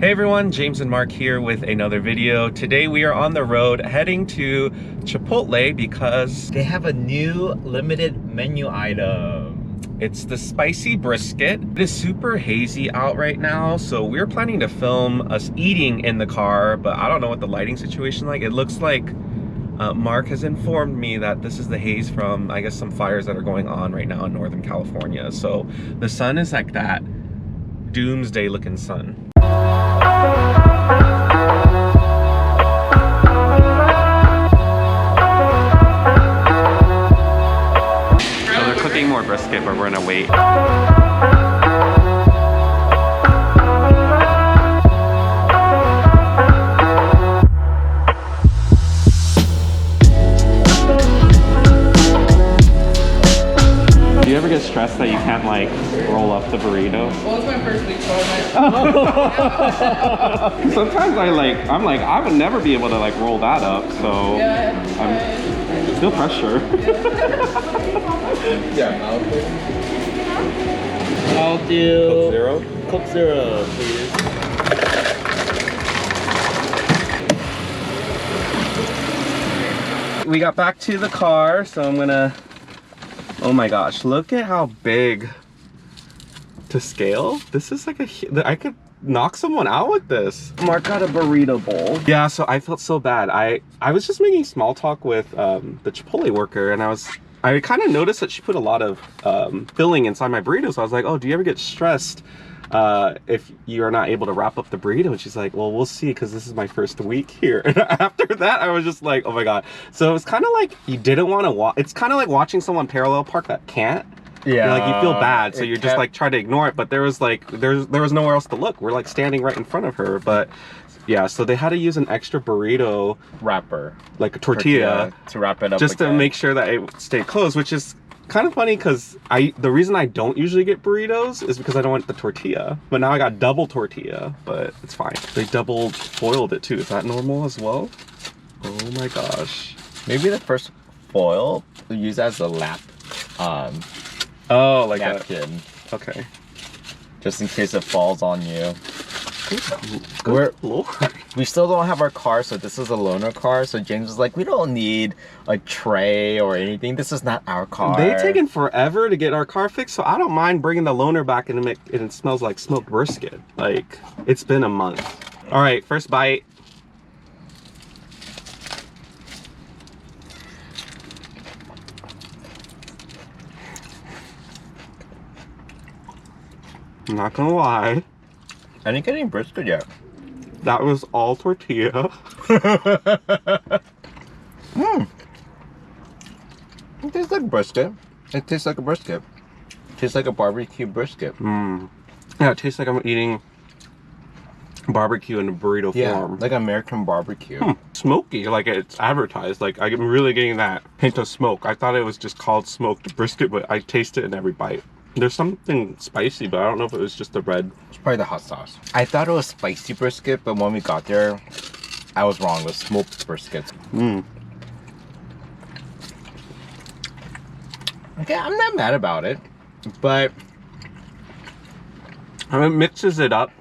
Hey everyone, James and Mark here with another video. Today we are on the road heading to Chipotle because they have a new limited menu item. It's the spicy brisket. It is super hazy out right now, so we're planning to film us eating in the car, but I don't know what the lighting situation is like. It looks like Mark has informed me that this is the haze from, I guess, some fires that are going on right now in Northern California. So the sun is like that doomsday looking sun. So they're cooking more brisket, but we're gonna wait. Do you ever get stressed that you can't like roll up the burrito? Well, it's my first week, so Sometimes I'm like, I would never be able to like roll that up, so I'm still pressure. Yeah, I'll do Coke Zero? Coke Zero, please. We got back to the car, so I'm gonna, oh my gosh, look at how big to scale. This is like I could knock someone out with this. Mark got a burrito bowl. Yeah, so I felt so bad. I was just making small talk with the Chipotle worker, and I kind of noticed that she put a lot of filling inside my burrito. So I was like, oh, do you ever get stressed if you are not able to wrap up the burrito? And she's like, well, we'll see, because this is my first week here. And after that, I was just like, oh my god. So it's kind of like you didn't want to watch. It's kind of like watching someone parallel park that can't. Yeah, like you feel bad, so you're just like trying to ignore it. But there was like there was nowhere else to look. We're like standing right in front of her. But yeah, so they had to use an extra burrito wrapper, like a tortilla to wrap it up, just to make sure that it stayed closed, which is kind of funny because the reason I don't usually get burritos is because I don't want the tortilla. But now I got double tortilla, but it's fine. They double foiled it too. Is that normal as well? Oh my gosh. Maybe the first foil we use as a lap. Oh, like napkin. Okay. Just in case it falls on you. Good Lord. We still don't have our car, so this is a loaner car. So James was like, we don't need a tray or anything. This is not our car. They've taken forever to get our car fixed, so I don't mind bringing the loaner back and it smells like smoked brisket. Like, it's been a month. All right, first bite. I'm not gonna lie. I didn't get any brisket yet. That was all tortilla. It tastes like brisket. It tastes like a brisket. It tastes like a barbecue brisket. Yeah, it tastes like I'm eating barbecue in a burrito form. Like American barbecue. Smoky, like it's advertised. Like I'm really getting that hint of smoke. I thought it was just called smoked brisket, but I taste it in every bite. There's something spicy, but I don't know if it was just the red. It's probably the hot sauce. I thought it was spicy brisket, but when we got there, I was wrong. It was smoked brisket. Okay, I'm not mad about it, but it mixes it up.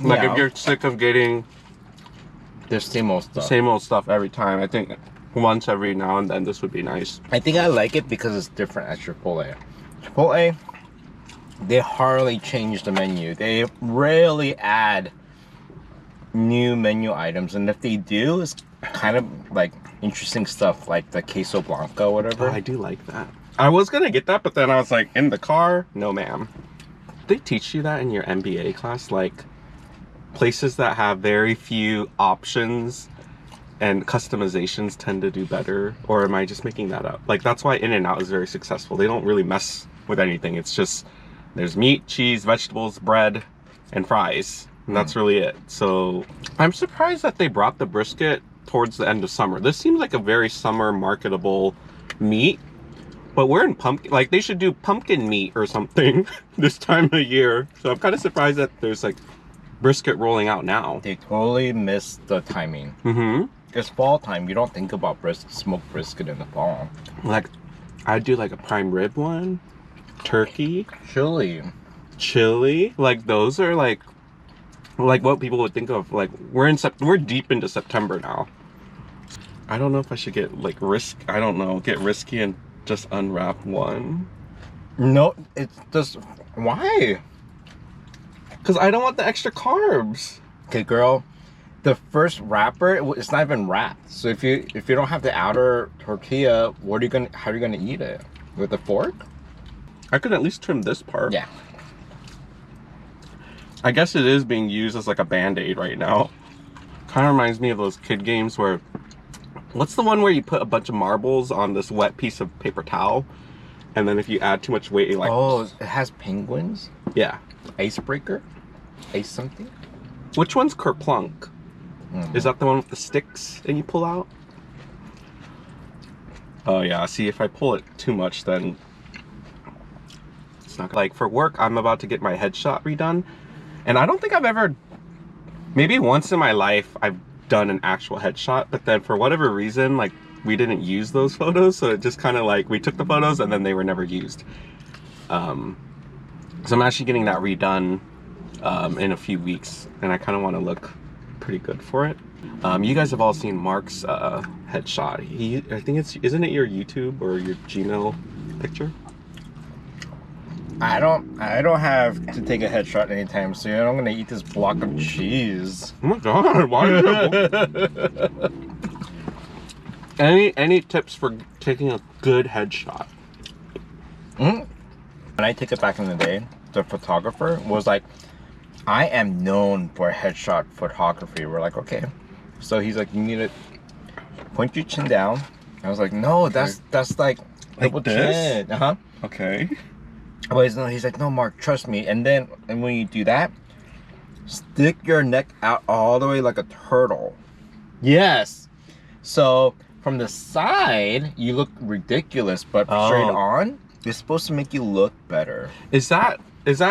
Like if you're sick of getting the same old stuff every time, I think once every now and then this would be nice. I think I like it because it's different at Chipotle. Chipotle, they hardly change the menu. They rarely add new menu items, and if they do, it's kind of like interesting stuff like the queso blanca or whatever. Oh, I do like that. I was gonna get that, but then I was like, in the car, no ma'am. They teach you that in your MBA class, like places that have very few options and customizations tend to do better, or am I just making that up? Like that's why In-N-Out is very successful. They don't really mess with anything. It's just there's meat, cheese, vegetables, bread, and fries, and that's really it. So I'm surprised that they brought the brisket towards the end of summer. This seems like a very summer marketable meat, but we're in pumpkin, like they should do pumpkin meat or something this time of year. So I'm kind of surprised that there's like brisket rolling out now. They totally missed the timing. It's fall time. You don't think about smoked brisket in the fall. Like I'd do like a prime rib one, turkey, chili, like those are like like what people would think of. Like we're deep into September now. I don't know if I should get like get risky and just unwrap one. No, it's just why? Because I don't want the extra carbs. Okay, girl. The first wrapper, it's not even wrapped. So if you don't have the outer tortilla, how are you gonna eat it? With a fork? I could at least trim this part. Yeah. I guess it is being used as like a band-aid right now. Kind of reminds me of those kid games where, what's the one where you put a bunch of marbles on this wet piece of paper towel, and then if you add too much weight, you like... Oh, it has penguins? Yeah. Icebreaker? Ice something? Which one's Kerplunk? Is that the one with the sticks and you pull out? Oh yeah, see, if I pull it too much, then it's not... Like for work, I'm about to get my headshot redone, and I don't think I've ever... Maybe once in my life, I've done an actual headshot, but then for whatever reason, like, we didn't use those photos, so it just kind of like, we took the photos and then they were never used. So I'm actually getting that redone in a few weeks, and I kind of want to look pretty good for it. You guys have all seen Mark's headshot. I think isn't it your YouTube or your Gmail picture? I don't have to take a headshot anytime soon. I'm gonna eat this block of cheese. Oh my god, why are you... Any tips for taking a good headshot? When I took it back in the day, the photographer was like, I am known for headshot photography. We're like, okay. So he's like, you need to point your chin down. I was like, no, that's like double this? chin. Okay. But he's like, no, Mark, trust me. And when you do that, stick your neck out all the way like a turtle. Yes. So from the side, you look ridiculous, but straight on, it's supposed to make you look better. Is that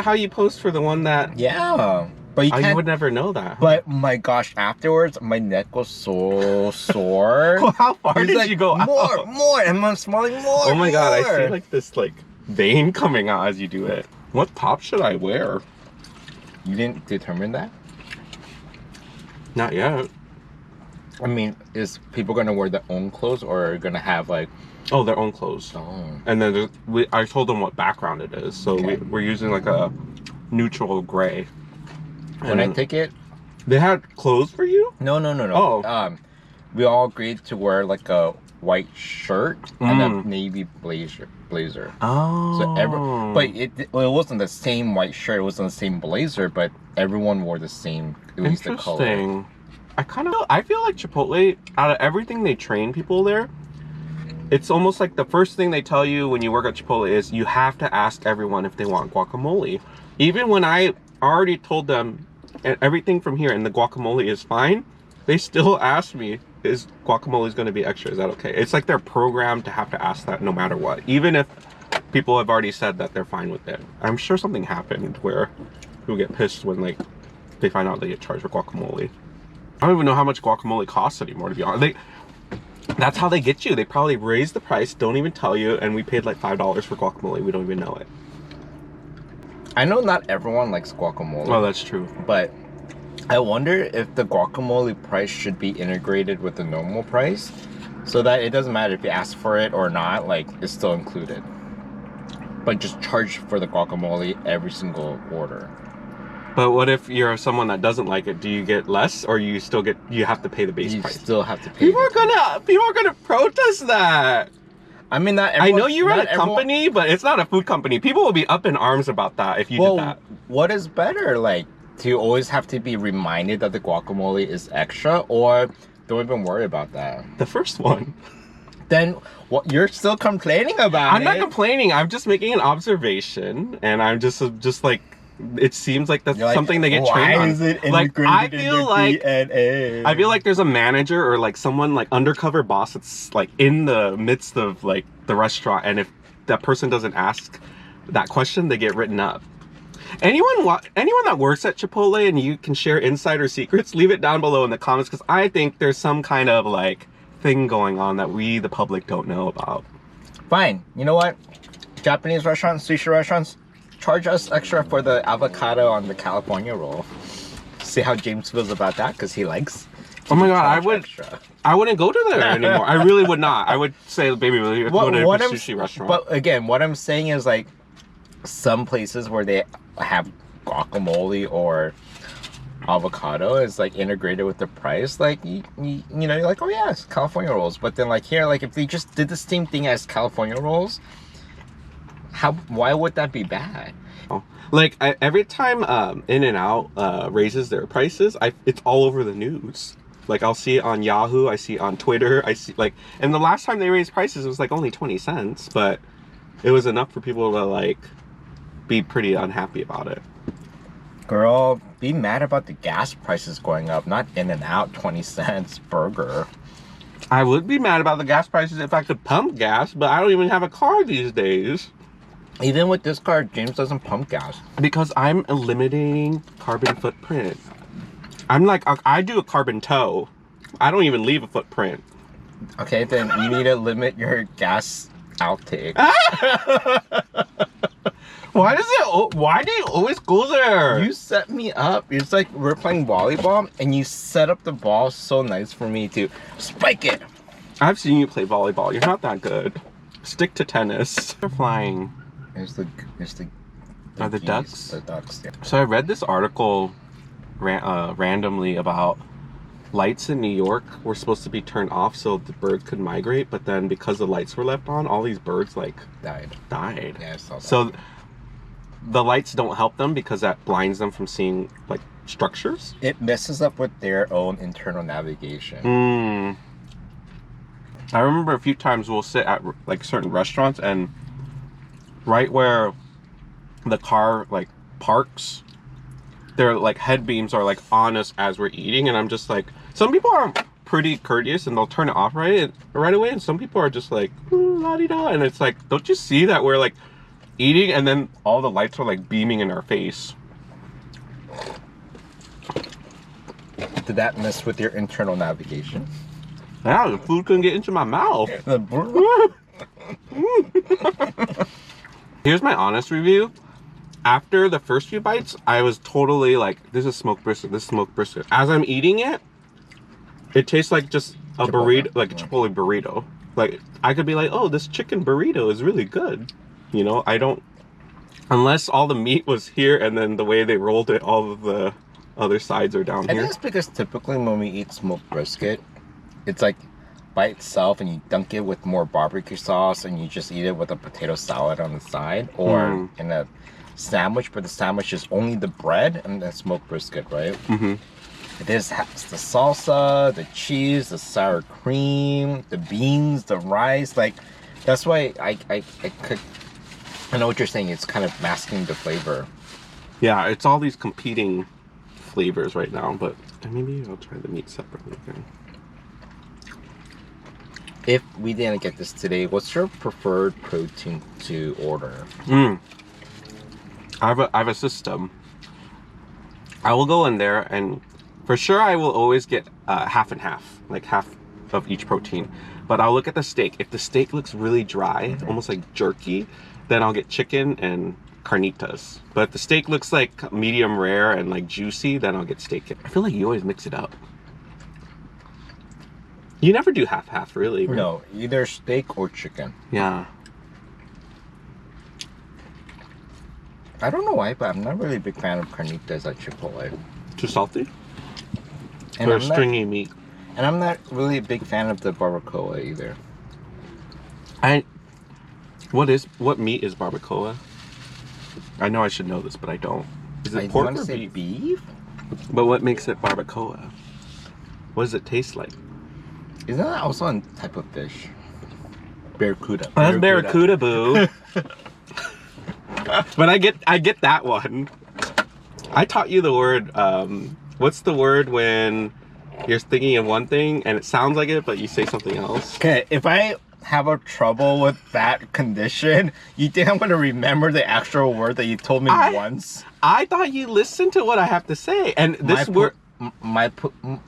how you post for the one that... Yeah. But you can't... I would never know that. But my gosh, afterwards, my neck was so sore. Well, how far did you go out? More, and I'm smiling more. Oh my god, I see like this like vein coming out as you do it. What top should I wear? You didn't determine that? Not yet. I mean, is people gonna wear their own clothes or gonna have like... Oh, their own clothes. Oh. And then I told them what background it is. So okay. We're using like a neutral gray. When I take it... They had clothes for you? No. Oh. We all agreed to wear like a white shirt and a navy blazer. Oh. So but it wasn't the same white shirt. It wasn't the same blazer, but everyone wore the same, at least the color. Interesting. I feel like Chipotle, out of everything they train people there, it's almost like the first thing they tell you when you work at Chipotle is you have to ask everyone if they want guacamole. Even when I already told them everything from here and the guacamole is fine, they still ask me, is guacamole going to be extra? Is that okay? It's like they're programmed to have to ask that no matter what. Even if people have already said that they're fine with it. I'm sure something happened where people get pissed when like they find out they get charged for guacamole. I don't even know how much guacamole costs anymore, to be honest. That's how they get you. They probably raise the price, don't even tell you, and we paid like $5 for guacamole. We don't even know it. I know not everyone likes guacamole. Oh, that's true. But I wonder if the guacamole price should be integrated with the normal price so that it doesn't matter if you ask for it or not, like it's still included. But just charge for the guacamole every single order. But what if you're someone that doesn't like it? Do you get less, or you have to pay the base price? You still have to pay. People are gonna protest that. I mean, not everyone, I know you run a company, but it's not a food company. People will be up in arms about that if you did that. What is better? Like, do you always have to be reminded that the guacamole is extra, or don't even worry about that? The first one. Then what? You're still complaining about it. I'm not complaining. I'm just making an observation, and I'm just like, it seems like that's something they get trained on. Why is it integrated in their DNA? I feel like there's a manager or like someone like undercover boss that's like in the midst of like the restaurant, and if that person doesn't ask that question, they get written up. Anyone that works at Chipotle and you can share insider secrets, leave it down below in the comments, because I think there's some kind of like thing going on that we, the public, don't know about. Fine. You know what? Japanese restaurants, sushi restaurants, charge us extra for the avocado on the California roll. see how James feels about that because he likes. Oh my god, Extra. I wouldn't go to there anymore. I really would not. I would say, baby, let's go to a sushi restaurant. But again, what I'm saying is like some places where they have guacamole or avocado is like integrated with the price. Like you know, you're like, oh yeah, it's California rolls. But then like here, like if they just did the same thing as California rolls, why would that be bad? Like every time In-N-Out raises their prices, it's all over the news. Like I'll see it on Yahoo, I see it on Twitter, I see like, and the last time they raised prices it was like only 20 cents, but it was enough for people to like be pretty unhappy about it. Girl, be mad about the gas prices going up, not In-N-Out 20 cents burger. I would be mad about the gas prices if I could pump gas, but I don't even have a car these days. Even with this car, James doesn't pump gas. Because I'm eliminating carbon footprint. I'm like, I do a carbon toe. I don't even leave a footprint. Okay, then you need to limit your gas outtake. Why do you always go there? You set me up. It's like we're playing volleyball and you set up the ball so nice for me to spike it. I've seen you play volleyball. You're not that good. Stick to tennis. They're flying. There's the Are the geese, ducks? The ducks, yeah. So I read this article randomly about lights in New York were supposed to be turned off so the bird could migrate, but then because the lights were left on, all these birds like died. Yeah, I saw that. So the lights don't help them because that blinds them from seeing like structures. It messes up with their own internal navigation. I remember a few times we'll sit at like certain restaurants and right where the car like parks, their like head beams are like on us as we're eating, and I'm just like, some people are pretty courteous and they'll turn it off right away, and some people are just like la-di-da, and it's like, don't you see that we're like eating and then all the lights are like beaming in our face? Did that mess with your internal navigation? Yeah, the food couldn't get into my mouth. Here's my honest review. After the first few bites, I was totally like, this is smoked brisket, this is smoked brisket. As I'm eating it, it tastes like just a burrito, like a Chipotle burrito. Like, I could be like, oh, this chicken burrito is really good. You know, I don't, unless all the meat was here and then the way they rolled it, all of the other sides are down here. I think it's because typically when we eat smoked brisket, it's like by itself and you dunk it with more barbecue sauce and you just eat it with a potato salad on the side or in a sandwich, but the sandwich is only the bread and the smoked brisket, right? This has the salsa, the cheese, the sour cream, the beans, the rice. Like, that's why I know what you're saying. It's kind of masking the flavor. Yeah, it's all these competing flavors right now, but maybe I'll try the meat separately again. If we didn't get this today, what's your preferred protein to order? I have a system. I will go in there and for sure I will always get half and half, like half of each protein. But I'll look at the steak. If the steak looks really dry, almost like jerky, then I'll get chicken and carnitas. But if the steak looks like medium rare and like juicy, then I'll get steak. I feel like you always mix it up. You never do half-half, really. Right? No, either steak or chicken. Yeah. I don't know why, but I'm not really a big fan of carnitas at Chipotle. Too salty? And or stringy meat? And I'm not really a big fan of the barbacoa either. What meat is barbacoa? I know I should know this, but I don't. Is it pork or beef? But what makes it barbacoa? What does it taste like? Isn't that also a type of fish? Barracuda. That's barracuda, boo. But I get that one. I taught you the word, what's the word when you're thinking of one thing and it sounds like it, but you say something else? Okay, if I have a trouble with that condition, you think I'm going to remember the actual word that you told me once? I thought you listened to what I have to say. And this word...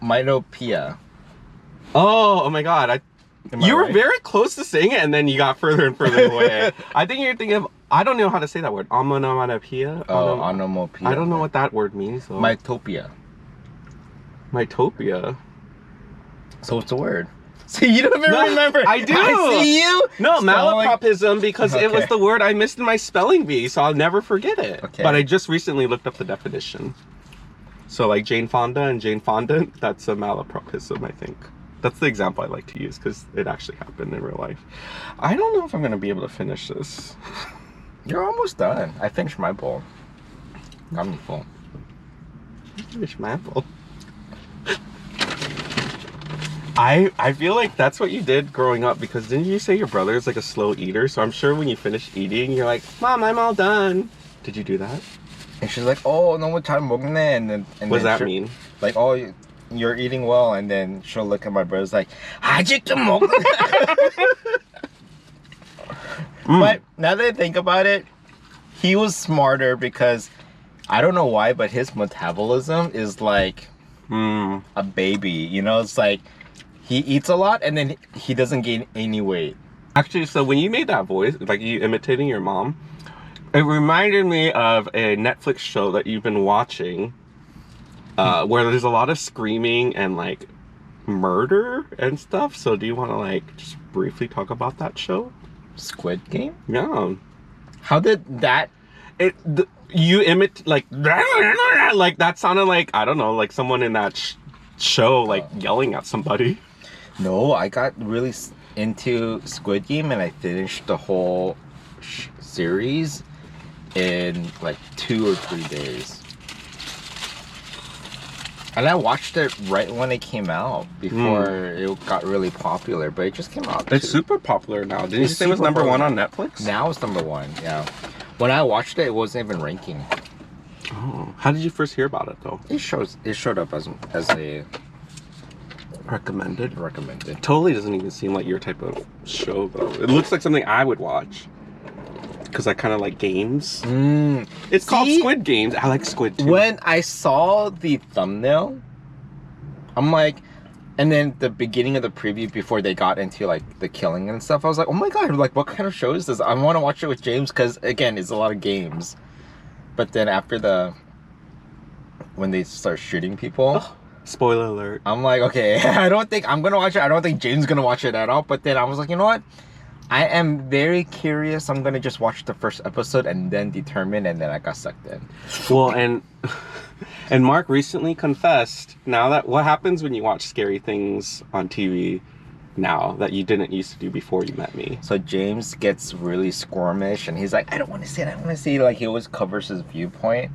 myopia. Oh my god. You were very close to saying it and then you got further and further away. I think you're thinking of... I don't know how to say that word. Onomatopoeia? Onomatopoeia. I don't know what that word means. So. Mytopia. Mytopia. So what's the word? See, you don't even remember. I do. I see you. No, spelling. malapropism, because it was the word I missed in my spelling bee, so I'll never forget it. Okay. But I just recently looked up the definition. So like Jane Fonda and Jane Fondant, that's a malapropism, I think. That's the example I like to use because it actually happened in real life. I don't know if I'm going to be able to finish this. You're almost done. I finished my bowl. Got me full. Finish my bowl. I feel like that's what you did growing up, because didn't you say your brother is like a slow eater? So I'm sure when you finish eating, you're like, Mom, I'm all done. Did you do that? And she's like, oh, no, what time 먹네? And then what does that mean? Like, oh, you're eating well. And then she'll look at my brother's like, 아직도 먹네. But now that I think about it, he was smarter because I don't know why, but his metabolism is like a baby. You know, it's like he eats a lot and then he doesn't gain any weight. Actually, so when you made that voice, like you imitating your mom, it reminded me of a Netflix show that you've been watching where there's a lot of screaming and like murder and stuff. So do you want to like just briefly talk about that show? Squid Game? Yeah. How did that... You imitate like that sounded like, I don't know, like someone in that show like yelling at somebody. No, I got really into Squid Game and I finished the whole series in like 2 or 3 days. And I watched it right when it came out, before it got really popular, but it just came out. It's super popular now. Didn't you say it was number 1 on Netflix? Now it's number 1, yeah. When I watched it, it wasn't even ranking. Oh, how did you first hear about it though? It showed up as a recommended. Recommended. Totally doesn't even seem like your type of show though. It looks like something I would watch. Because I kind of like games. It's called Squid Games. I like Squid too. When I saw the thumbnail, I'm like, and then the beginning of the preview before they got into like the killing and stuff, I was like, oh my god, like what kind of show is this? I want to watch it with James because again, it's a lot of games. But then after when they start shooting people, spoiler alert. I'm like, okay, I don't think I'm gonna watch it. I don't think James is gonna watch it at all. But then I was like, you know what? I am very curious. I'm gonna just watch the first episode and then determine, and then I got sucked in. Well, and Mark recently confessed now that what happens when you watch scary things on TV now that you didn't used to do before you met me. So James gets really squirmish and he's like, I don't want to see it, I don't want to see it. Like he always covers his viewpoint,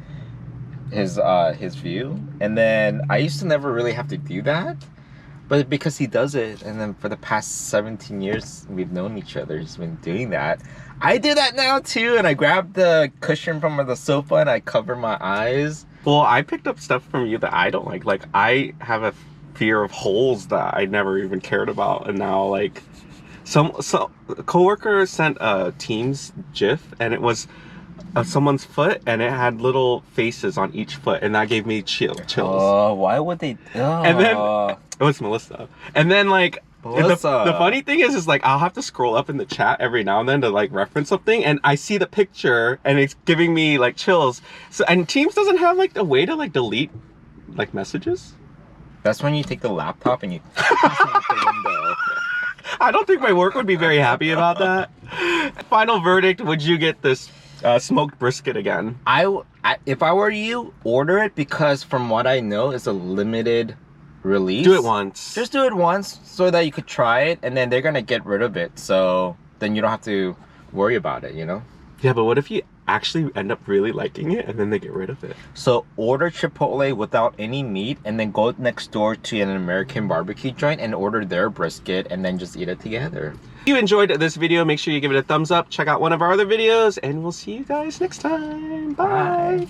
his view. And then I used to never really have to do that. But because he does it, and then for the past 17 years we've known each other, he's been doing that. I do that now too, and I grab the cushion from the sofa and I cover my eyes. Well, I picked up stuff from you that I don't like. Like, I have a fear of holes that I never even cared about, and now, like, a coworker sent a Teams GIF, and it was someone's foot, and it had little faces on each foot, and that gave me chills. Oh, why would they? Oh. And then it was Melissa, and then like. The funny thing is like I'll have to scroll up in the chat every now and then to like reference something, and I see the picture and it's giving me like chills. So, and Teams doesn't have like a way to like delete like messages. That's when you take the laptop and you toss it out the window. I don't think my work would be very happy about that. Final verdict: would you get this smoked brisket again? If I were you, order it, because from what I know, it's a limited release. Do it once. Just do it once so that you could try it, and then they're gonna get rid of it, so then you don't have to worry about it, you know? Yeah, but what if you actually end up really liking it and then they get rid of it? So order Chipotle without any meat, and then go next door to an American barbecue joint and order their brisket, and then just eat it together. If you enjoyed this video, make sure you give it a thumbs up, check out one of our other videos, and we'll see you guys next time. Bye.